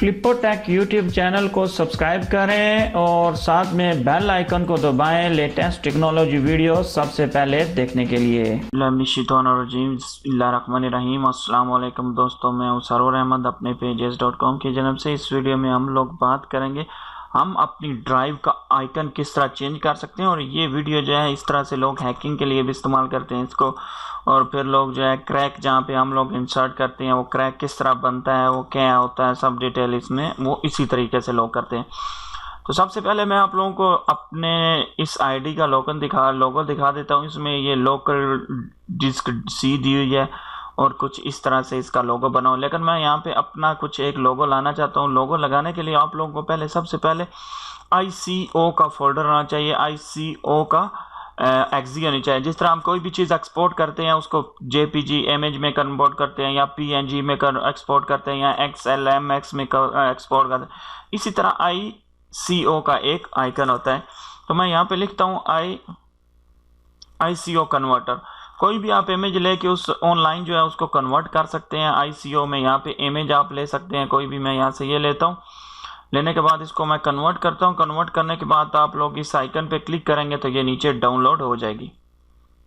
फ्लिपोटेक YouTube channel को subscribe करें और साथ में बेल आइकन को दबाएं लेटेस्ट टेक्नोलॉजी वीडियो सबसे पहले देखने के लिए। बिस्मिल्लाहिर्रहमानिर्रहीम। अस्सलाम वालेकुम दोस्तों, मैं हूं सरोवर अहमद अपने pages.com की जानब से। इस वीडियो में हम लोग बात करेंगे हम अपनी ड्राइव का आइकन किस तरह चेंज कर सकते हैं। और ये वीडियो जो है इस तरह से लोग हैकिंग के लिए भी इस्तेमाल करते हैं इसको, और फिर लोग जो है क्रैक जहाँ पे हम लोग इंसर्ट करते हैं वो क्रैक किस तरह बनता है, वो क्या होता है, सब डिटेल इसमें वो इसी तरीके से लोग करते हैं। तो सबसे पहले मैं आप लोगों को अपने इस आईडी का लोगो दिखा देता हूँ। इसमें ये लोकल डिस्क सी दी हुई है और कुछ इस तरह से इसका लोगो बना हो, लेकिन मैं यहाँ पे अपना कुछ एक लोगो लाना चाहता हूँ। लोगो लगाने के लिए आप लोगों को पहले सबसे पहले ICO का फोल्डर होना चाहिए। ICO का एक्जी होनी चाहिए। जिस तरह हम कोई भी चीज़ एक्सपोर्ट करते हैं उसको JPG इमेज में कन्वर्ट करते हैं या PNG में एक्सपोर्ट करते हैं या XLMX में एक्सपोर्ट करते हैं, इसी तरह ICO का एक आइकन होता है। तो मैं यहाँ पे लिखता हूँ ICO कन्वर्टर। कोई भी आप इमेज लेके उस ऑनलाइन जो है उसको कन्वर्ट कर सकते हैं ICO में। यहाँ पे इमेज आप ले सकते हैं कोई भी। मैं यहाँ से ये लेता हूँ, लेने के बाद इसको मैं कन्वर्ट करता हूँ। कन्वर्ट करने के बाद आप लोग इस आइकन पे क्लिक करेंगे तो ये नीचे डाउनलोड हो जाएगी।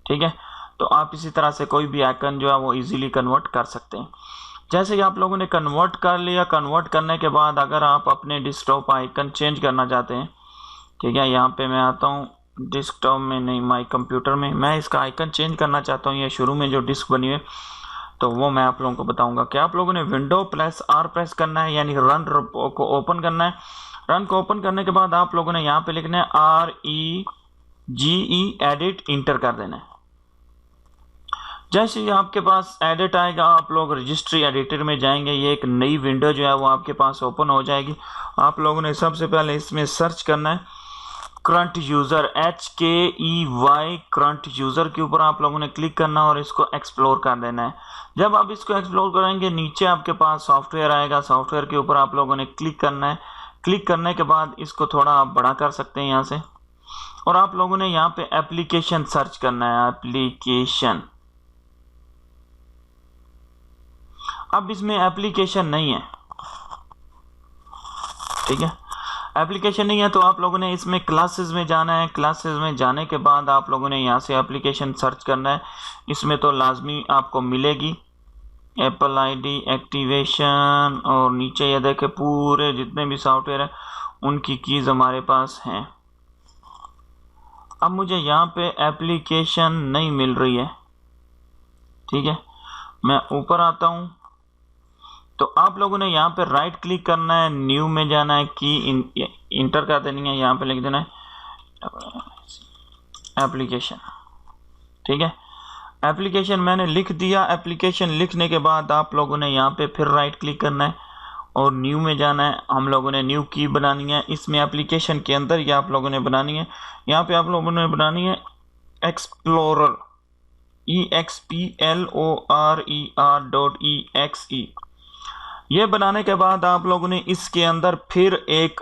ठीक है, तो आप इसी तरह से कोई भी आइकन जो है वो इजीली कन्वर्ट कर सकते हैं। जैसे ही आप लोगों ने कन्वर्ट कर लिया, कन्वर्ट करने के बाद अगर आप अपने डेस्कटॉप आइकन चेंज करना चाहते हैं, ठीक है, यहाँ पे मैं आता हूँ डेस्कटॉप में नहीं, माई कंप्यूटर में मैं इसका आइकन चेंज करना चाहता हूँ। ये शुरू में जो डिस्क बनी है तो वो मैं आप लोगों को बताऊंगा कि आप लोगों ने Windows+R प्रेस करना है, यानी रन को ओपन करना है। रन को ओपन करने के बाद आप लोगों ने यहाँ पे लिखना है REGE एडिट, इंटर कर देना है। जैसे ही आपके पास एडिट आएगा आप लोग रजिस्ट्री एडिटर में जाएंगे, ये एक नई विंडो जो है वो आपके पास ओपन हो जाएगी। आप लोगों ने सबसे पहले इसमें सर्च करना है current user, HKEY current user के ऊपर आप लोगों ने क्लिक करना और इसको एक्सप्लोर कर देना है। जब आप इसको एक्सप्लोर करेंगे नीचे आपके पास सॉफ्टवेयर आएगा, सॉफ्टवेयर के ऊपर आप लोगों ने क्लिक करना है। क्लिक करने के बाद इसको थोड़ा आप बड़ा कर सकते हैं यहाँ से, और आप लोगों ने यहाँ पे एप्लीकेशन सर्च करना है, एप्लीकेशन। अब इसमें एप्लीकेशन नहीं है, ठीक है, एप्लीकेशन नहीं है तो आप लोगों ने इसमें क्लासेस में जाना है। क्लासेस में जाने के बाद आप लोगों ने यहाँ से एप्लीकेशन सर्च करना है। इसमें तो लाजमी आपको मिलेगी एप्पल ID एक्टिवेशन, और नीचे ये देखे पूरे जितने भी सॉफ्टवेयर है उनकी कीज़ हमारे पास हैं। अब मुझे यहाँ पे एप्लीकेशन नहीं मिल रही है, ठीक है, मैं ऊपर आता हूँ तो आप लोगों ने यहाँ पे राइट क्लिक करना है, न्यू में जाना है, की इंटर कर देनी है, यहाँ पे लिख देना है एप्लीकेशन। ठीक है, एप्लीकेशन मैंने लिख दिया। एप्लीकेशन लिखने के बाद आप लोगों ने यहाँ पे फिर राइट क्लिक करना है और न्यू में जाना है। हम लोगों ने न्यू की बनानी है इसमें एप्लीकेशन के अंदर, ये आप लोगों ने बनानी है। यहाँ पे आप लोगों ने बनानी है एक्सप्लोरर, EXPLORER.exe। ये बनाने के बाद आप लोगों ने इसके अंदर फिर एक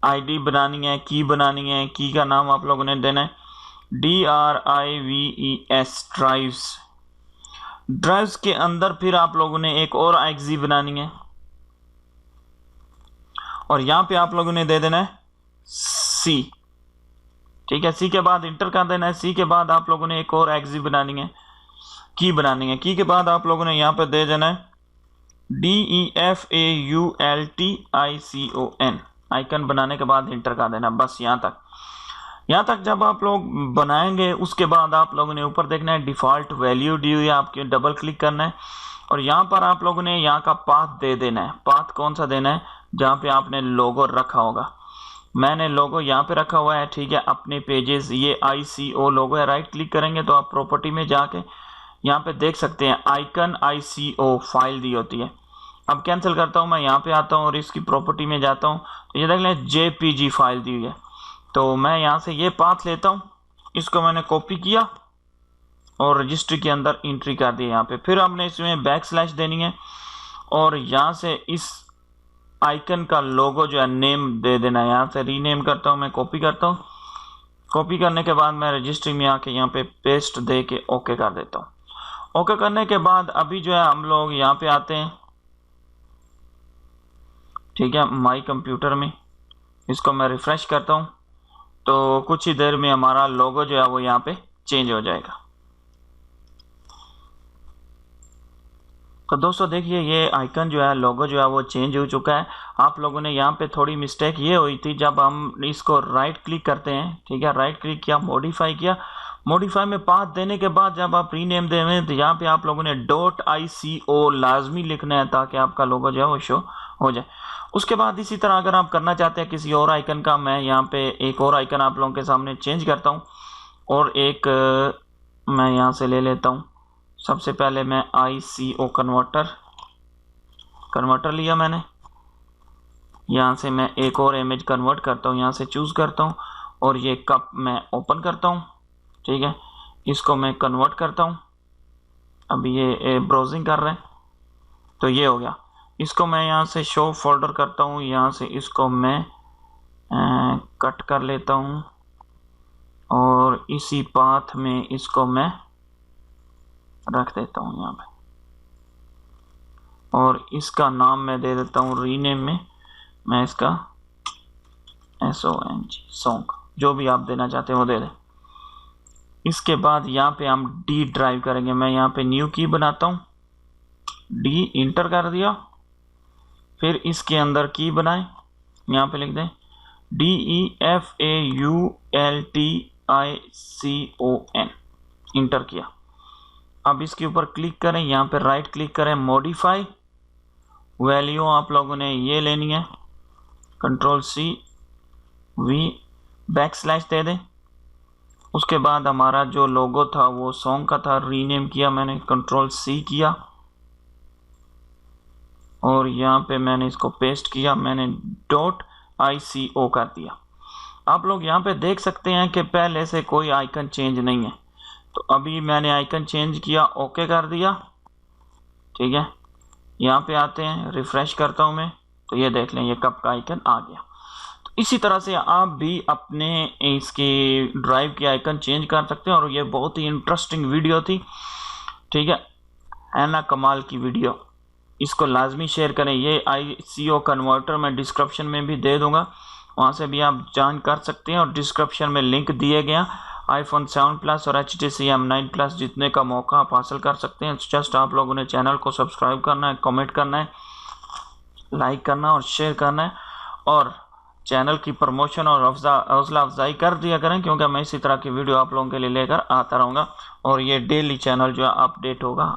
आईडी बनानी है, की बनानी है। की का नाम आप लोगों ने देना है DRIVES, ड्राइव्स के अंदर फिर आप लोगों ने एक और एक्जी बनानी है और यहाँ पे आप लोगों ने दे देना है C। ठीक है, C के बाद इंटर कर देना है। C के बाद आप लोगों ने एक और एक्जी बनानी है, की बनानी है। की के बाद आप लोगों ने यहाँ पे दे देना है DEFAULTICON, आइकन बनाने के बाद इंटर कर देना। बस यहाँ तक जब आप लोग बनाएंगे उसके बाद आप लोगों ने ऊपर देखना है डिफ़ॉल्ट वैल्यू दी हुई है, आपके डबल क्लिक करना है और यहाँ पर आप लोगों ने यहाँ का पाथ दे देना है। पाथ कौन सा देना है? जहाँ पे आपने लोगो रखा होगा। मैंने लोगो यहाँ पे रखा हुआ है, ठीक है, अपने पेजेस, ये ICO लोगो है। राइट क्लिक करेंगे तो आप प्रॉपर्टी में जाके यहाँ पे देख सकते हैं आइकन ICO फाइल दी होती है। अब कैंसिल करता हूँ, मैं यहाँ पे आता हूँ और इसकी प्रॉपर्टी में जाता हूँ तो ये देख लें JPG फाइल दी हुई है। तो मैं यहाँ से ये पाथ लेता हूँ, इसको मैंने कॉपी किया और रजिस्ट्री के अंदर एंट्री कर दी यहाँ पे। फिर हमने इसमें बैकस्लैश देनी है और यहाँ से इस आइकन का लोगो जो है नेम दे देना है। यहाँ से रीनेम करता हूँ, मैं कॉपी करता हूँ। कॉपी करने के बाद मैं रजिस्ट्री में आके यहाँ पे पेस्ट दे के ओके कर देता हूँ। ओके करने के बाद अभी जो है हम लोग यहाँ पे आते हैं ठीक है, माई कंप्यूटर में। इसको मैं रिफ्रेश करता हूँ तो कुछ ही देर में हमारा लोगो जो है वो यहाँ पे चेंज हो जाएगा। तो दोस्तों देखिए, ये आइकन जो है, लोगो जो है वो चेंज हो चुका है। आप लोगों ने यहाँ पे थोड़ी मिस्टेक ये हुई थी, जब हम इसको राइट क्लिक करते हैं, ठीक है, राइट क्लिक किया, मॉडिफाई किया, मॉडिफाई में पाथ देने के बाद जब आप रीनेम देंगे तो यहाँ पे आप लोगों ने .ico लाजमी लिखना है ताकि आपका लोगो जो है वो शो हो जाए। उसके बाद इसी तरह अगर आप करना चाहते हैं किसी और आइकन का, मैं यहाँ पे एक और आइकन आप लोगों के सामने चेंज करता हूँ और एक मैं यहाँ से ले लेता हूँ। सबसे पहले मैं ICO कन्वर्टर लिया मैंने। यहाँ से मैं एक और इमेज कन्वर्ट करता हूँ, यहाँ से चूज़ करता हूँ और ये कप मैं ओपन करता हूँ, ठीक है। इसको मैं कन्वर्ट करता हूँ, अभी ये ब्राउजिंग कर रहे हैं, तो ये हो गया। इसको मैं यहाँ से शो फोल्डर करता हूँ, यहाँ से इसको मैं कट कर लेता हूँ और इसी पाथ में इसको मैं रख देता हूँ यहाँ पे, और इसका नाम मैं दे देता हूँ रीनेम में, मैं इसका SONG सॉन्ग, जो भी आप देना चाहते हैं वो दे दें। इसके बाद यहाँ पे हम डी ड्राइव करेंगे। मैं यहाँ पे न्यू की बनाता हूँ, डी इंटर कर दिया, फिर इसके अंदर की बनाए, यहाँ पे लिख दें DEFAULTICON, इंटर किया। अब इसके ऊपर क्लिक करें, यहाँ पे राइट क्लिक करें, मॉडिफाई, वैल्यू आप लोगों ने ये लेनी है, Ctrl+C+V बैकस्लैश दे दें। उसके बाद हमारा जो लोगो था वो सॉन्ग का था, रीनेम किया मैंने, Ctrl+C किया और यहाँ पे मैंने इसको पेस्ट किया, मैंने .ico कर दिया। आप लोग यहाँ पे देख सकते हैं कि पहले से कोई आइकन चेंज नहीं है, तो अभी मैंने आइकन चेंज किया, ओके कर दिया, ठीक है। यहाँ पे आते हैं, रिफ्रेश करता हूँ मैं, तो ये देख लें, ये कप का आइकन आ गया। तो इसी तरह से आप भी अपने इसके ड्राइव के आइकन चेंज कर सकते हैं। और ये बहुत ही इंटरेस्टिंग वीडियो थी, ठीक है ना, कमाल की वीडियो। इसको लाजमी शेयर करें। ये ICO कन्वर्टर मैं डिस्क्रिप्शन में भी दे दूंगा, वहाँ से भी आप जान कर सकते हैं। और डिस्क्रिप्शन में लिंक दिए गया, iPhone 7 Plus और HTC M9 Plus जीतने का मौका आप हासिल कर सकते हैं। जस्ट आप लोगों ने चैनल को सब्सक्राइब करना है, कमेंट करना है, लाइक करना और शेयर करना है, और चैनल की प्रमोशन और हौसला अफजाई कर दिया करें, क्योंकि मैं इसी तरह की वीडियो आप लोगों के लिए लेकर आता रहूँगा और ये डेली चैनल जो है अपडेट होगा।